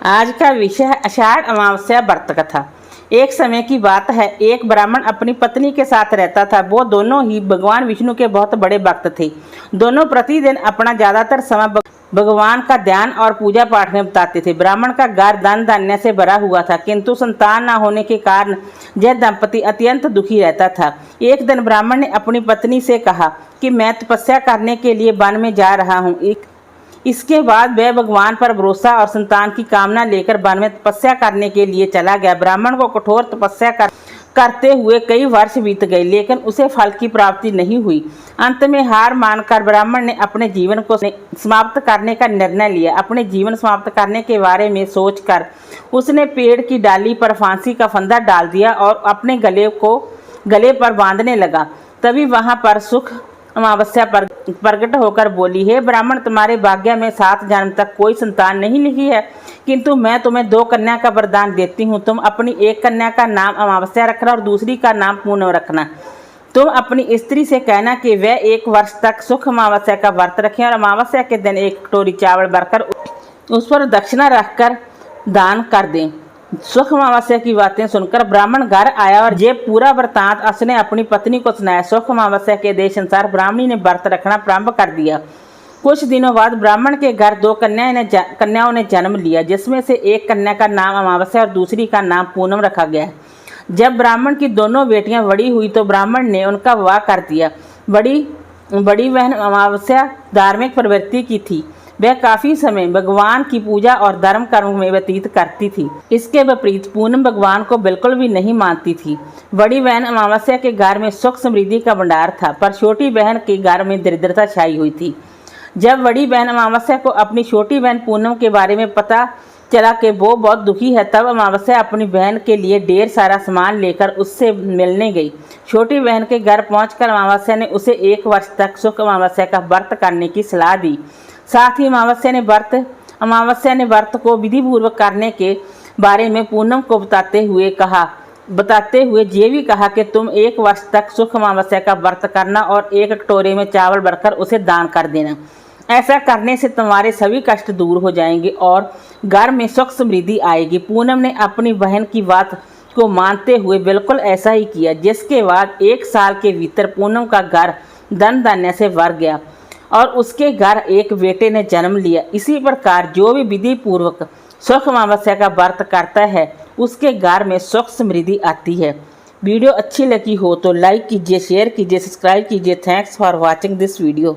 आज का विषय है आषाढ़ अमावस्या व्रत कथा। एक समय की बात है, एक ब्राह्मण अपनी पत्नी के साथ रहता था। वो दोनों ही भगवान विष्णु के बहुत बड़े भक्त थे। दोनों प्रतिदिन अपना ज्यादातर समय भगवान का ध्यान और पूजा पाठ में बिताते थे। ब्राह्मण का घर धन धान्य से भरा हुआ था, किंतु संतान न होने के कारण यह दंपति अत्यंत दुखी रहता था। एक दिन ब्राह्मण ने अपनी पत्नी से कहा कि मैं तपस्या करने के लिए वन में जा रहा हूँ। इसके बाद वह भगवान पर भरोसा और संतान की कामना लेकर वन में तपस्या करने के लिए चला गया। ब्राह्मण को कठोर तपस्या करते हुए कई वर्ष बीत गए, लेकिन उसे फल की प्राप्ति नहीं हुई। अंत में हार मानकर ब्राह्मण ने अपने जीवन को समाप्त करने का निर्णय लिया। अपने जीवन समाप्त करने के बारे में सोचकर उसने पेड़ की डाली पर फांसी का फंदा डाल दिया और अपने गले पर बांधने लगा। तभी वहां पर सुख अमावस्या प्रकट होकर बोली, हे ब्राह्मण, तुम्हारे भाग्य में 7 जन्म तक कोई संतान नहीं लिखी है, किंतु मैं तुम्हें 2 कन्या का वरदान देती हूँ। तुम अपनी एक कन्या का नाम अमावस्या रखना और दूसरी का नाम पूनम रखना। तुम अपनी स्त्री से कहना कि वह 1 वर्ष तक सुख अमावस्या का व्रत रखें और अमावस्या के दिन 1 कटोरी चावल भरकर उस पर दक्षिणा रखकर दान कर दें। सुख अमावस्या की बातें सुनकर ब्राह्मण घर आया और ये पूरा वृतांत उसने अपनी पत्नी को सुनाया। सुख अमावस्या के देश अनुसार ब्राह्मणी ने व्रत रखना प्रारंभ कर दिया। कुछ दिनों बाद ब्राह्मण के घर 2 कन्याओं ने जन्म लिया, जिसमें से एक कन्या का नाम अमावस्या और दूसरी का नाम पूनम रखा गया। जब ब्राह्मण की दोनों बेटियां बड़ी हुई तो ब्राह्मण ने उनका विवाह कर दिया। बड़ी बहन अमावस्या धार्मिक प्रवृत्ति की थी। वह काफी समय भगवान की पूजा और धर्म कर्म में व्यतीत करती थी। इसके विपरीत पूनम भगवान को बिल्कुल भी नहीं मानती थी। बड़ी बहन अमावस्या के घर में सुख समृद्धि का भंडार था, पर छोटी बहन के घर में दरिद्रता छाई हुई थी। जब बड़ी बहन अमावस्या को अपनी छोटी बहन पूनम के बारे में पता चला कि वो बहुत दुखी है, तब अमावस्या अपनी बहन के लिए ढेर सारा सामान लेकर उससे मिलने गई। छोटी बहन के घर पहुंचकर अमावस्या ने उसे 1 वर्ष तक सुख अमावस्या का व्रत करने की सलाह दी। साथ ही अमावस्या ने व्रत को विधि पूर्वक करने के बारे में पूनम को बताते हुए ये भी कहा कि तुम 1 वर्ष तक सुख अमावस्या का व्रत करना और 1 कटोरे में चावल भरकर उसे दान कर देना। ऐसा करने से तुम्हारे सभी कष्ट दूर हो जाएंगे और घर में सुख समृद्धि आएगी। पूनम ने अपनी बहन की बात को मानते हुए बिल्कुल ऐसा ही किया, जिसके बाद 1 साल के भीतर पूनम का घर धन धान्य से भर गया और उसके घर एक बेटे ने जन्म लिया। इसी प्रकार जो भी विधि पूर्वक सुख अमावस्या का व्रत करता है, उसके घर में सुख समृद्धि आती है। वीडियो अच्छी लगी हो तो लाइक कीजिए, शेयर कीजिए, सब्सक्राइब कीजिए। Thanks for watching this video.